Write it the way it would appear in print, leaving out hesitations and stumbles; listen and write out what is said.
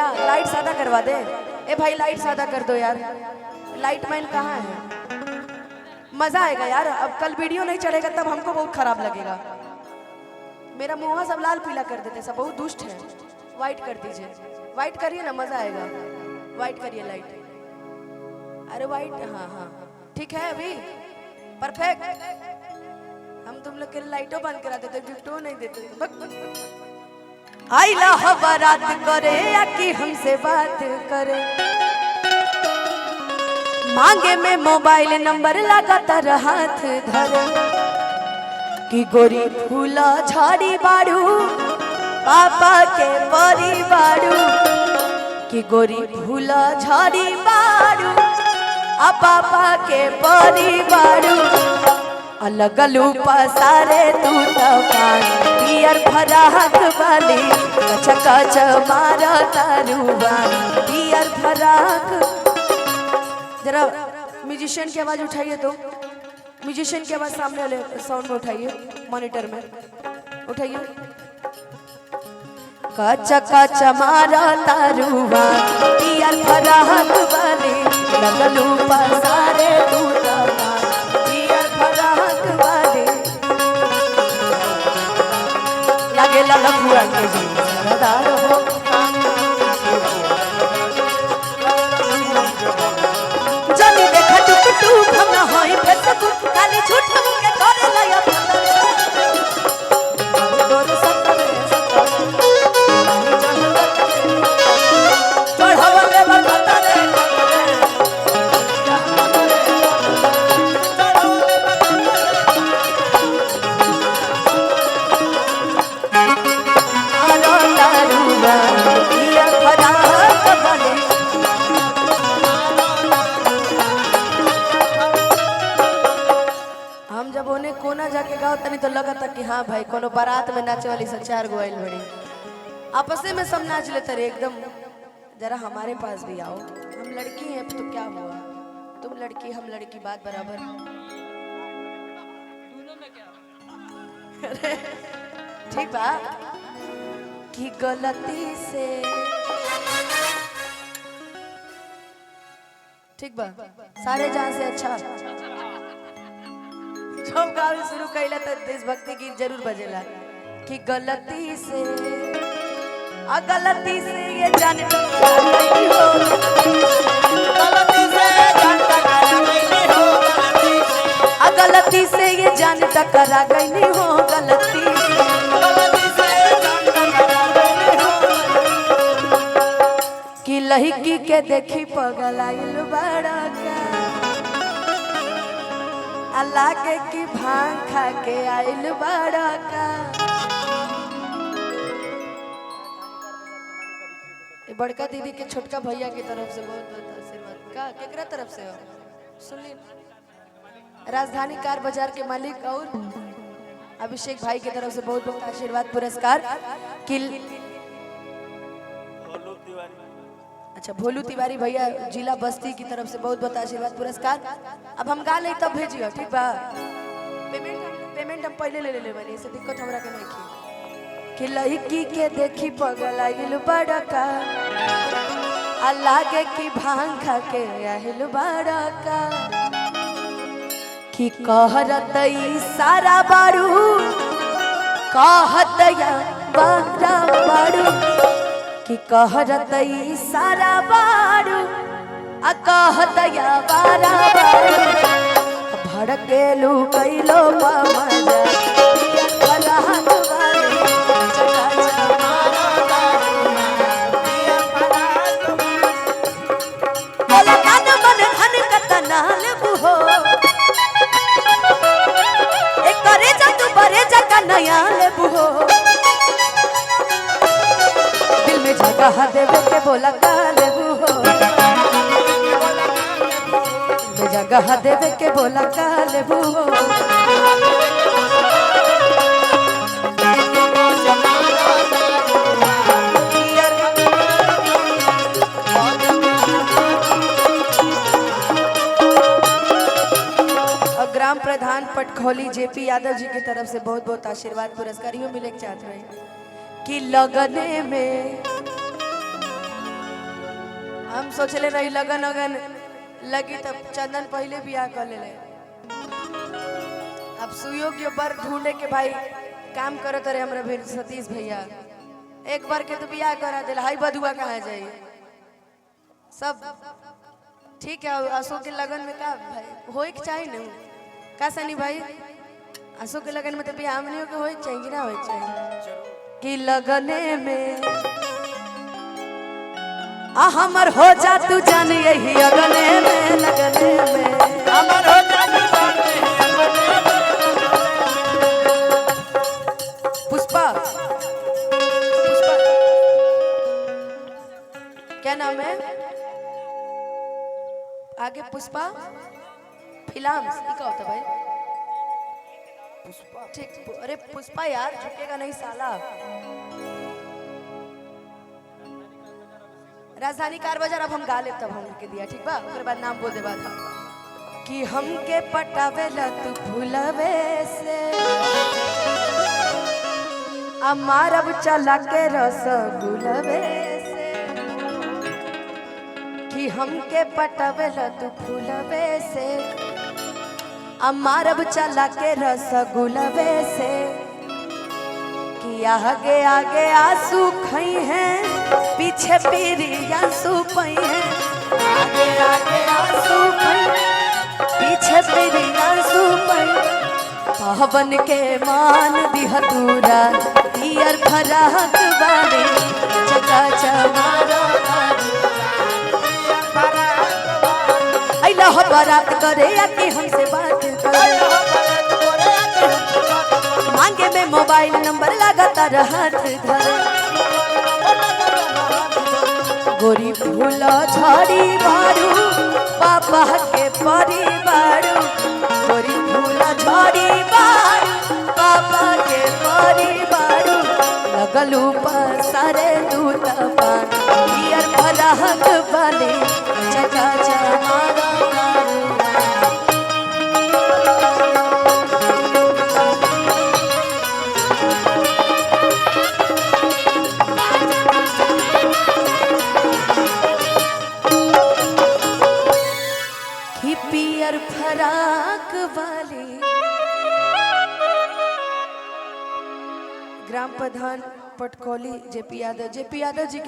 क्या लाइट सादा करवा दे? ए भाई लाइट सादा कर दो यार। लाइट मैन कहाँ है? मजा आएगा यार। अब कल वीडियो नहीं चढ़ेगा तब हमको बहुत खराब लगेगा। मेरा मुंह सब लाल पीला कर देते, सब बहुत दुष्ट है। व्हाइट कर दीजिए, व्हाइट करिए ना, मजा आएगा। व्हाइट करिए लाइट। अरे व्हाइट, हाँ हाँ ठीक है अभी परफेक्ट। हम तुम लोग के लाइटों बंद करा देते, गिफ्टों नहीं देते। आइला बारात करे या कि हमसे बात करे, मांगे में मोबाइल नंबर लगातार हाथ धरे। कि गोरी फूला झाड़ी बाड़ू पापा के परी बाड़ू, कि गोरी फूला झाड़ी बाड़ू आ पापा के परी बाड़ू। अलग पसारे तू पियर फराक वाली, कच कच मारा तारुआ पियर फराक। जरा म्यूजिशियन की आवाज उठाइए तो, म्यूजिशियन की आवाज सामने वाले साउंड में उठाइए, मॉनिटर में उठाइए। कच कच मारा तारुआ पियर फराक वाली, लगलू पसारे तू पियर फराक वाली। लागे ललहुआ के जी सरदार हो, जनी देखा टुक टुक हम ना होई फेसबुक, खाली झूठ के करे लया कोना जाके गाओ तनी तो लगा था कि हाँ भाई कोनो बारात में नाचे वाली सब 4 गो आइल बड़ी, आपस में सब नाच लेते रहे एकदम। जरा हमारे पास भी आओ, हम लड़की हैं तो क्या हुआ, तुम लड़की हम लड़की, बात बराबर। ठीक बा कि गलती से, ठीक बा सारे जहां से अच्छा जब गावे शुरू कैला तो देशभक्ति गीत जरूर बजेला। कि गलती से गलती से ये जान नहीं हो, गलती से जान टकरा गई हो, गलती से ये जान टकरा गई हो, गलती से जान टकरा गई हो। कि लड़की के देखी पगल आइल बड़ा का, अल्लाह के की भांग खा के आइल बड़ा का। बड़का दीदी के छोटका भैया की तरफ से बहुत बहुत आशीर्वाद। का केकरा तरफ से हो? सुन ली, राजधानी कार बाजार के मालिक और अभिषेक भाई की तरफ से बहुत बहुत आशीर्वाद पुरस्कार। अच्छा भोलू तिवारी भैया जिला बस्ती की तरफ से बहुत बहुत आशीर्वाद पुरस्कार। अब हम गा ले तब भेजियो, ठीक बा? पेमेंट हम पहले ले बनी, ऐसे दिक्कत हमरा के नहीं की। कि लड़की के देखी पगल आइल बड़ा का, अल्लाह के की भांग खा के आइल बड़ा का। कि कहरत सारा बारू कहत या बारा बारू, कि कहरत सारा बारू कहत या बारा बारू। भड़केलू कैलो मजा नया लेबू हो, दिल में जगह देवे के बोला का लेबू हो, दिल में जगह देवे के बोला का लेबू हो। ग्राम प्रधान पटखोली जेपी यादव जी की तरफ से बहुत बहुत आशीर्वाद पुरस्कार यूँ मिले चाहते हैं। कि लगने में हम सोचले रही लगन अगन लगी तब चंदन पहले बियाह कर ले। अब सुयोग्य बर ढूंढे के भाई काम करत रहे हमरा भी सतीश भैया। एक बार के तो बियाह करा दिल, हाई बधुआ कहाँ जाई सब ठीक है। अशोक के लगन में का भाई होए के चाहिए न का सनी भाई, अशोक के लगन में तो बियाह नहीं हो के होए चाहिए ना होए चाहिए कि लगने में आ हमर हो जा तू जान यही अगने में लगने में हमर हो जा तू जान यही अगने में। पुष्पा पुष्पा क्या नाम है आगे? पुष्पा फिल्म्स क्या होता भाई? पुष्पा ठीक, अरे पुष्पा यार झुकेगा नहीं साला। राजधानी कार बाजार अब हम गा ले तब हम के दिया ठीक बा, ओकर बाद नाम बोल दे बाद कि हमके पटावेला तू फूलवे से अमारब चला के रसगुलवे से कि हमके पटावेला तू फूलवे से अमारब चला के रसगुलवे से कि आगे आगे आंसू खई हैं पीछे पीरी आंसू पई हैं। आगे आगे आंसू खई पीछे पीरी आंसू पई पावन के मान दिह दूरा यार फराक वाले चका चमारा अइला हो बारात करे या कि हमसे बात करे मांगे में मोबाइल नंबर लगातार हाथ धरे गोरी फूल झड़ी बारू पापा के परिवार गोरी फूल झड़ी बारू पापा के परिवार लगलू पसारे दूत पान यार फराक वाले चका चमारा पियर फराक वाली। ग्राम प्रधान पटखोली जेपी यादव जी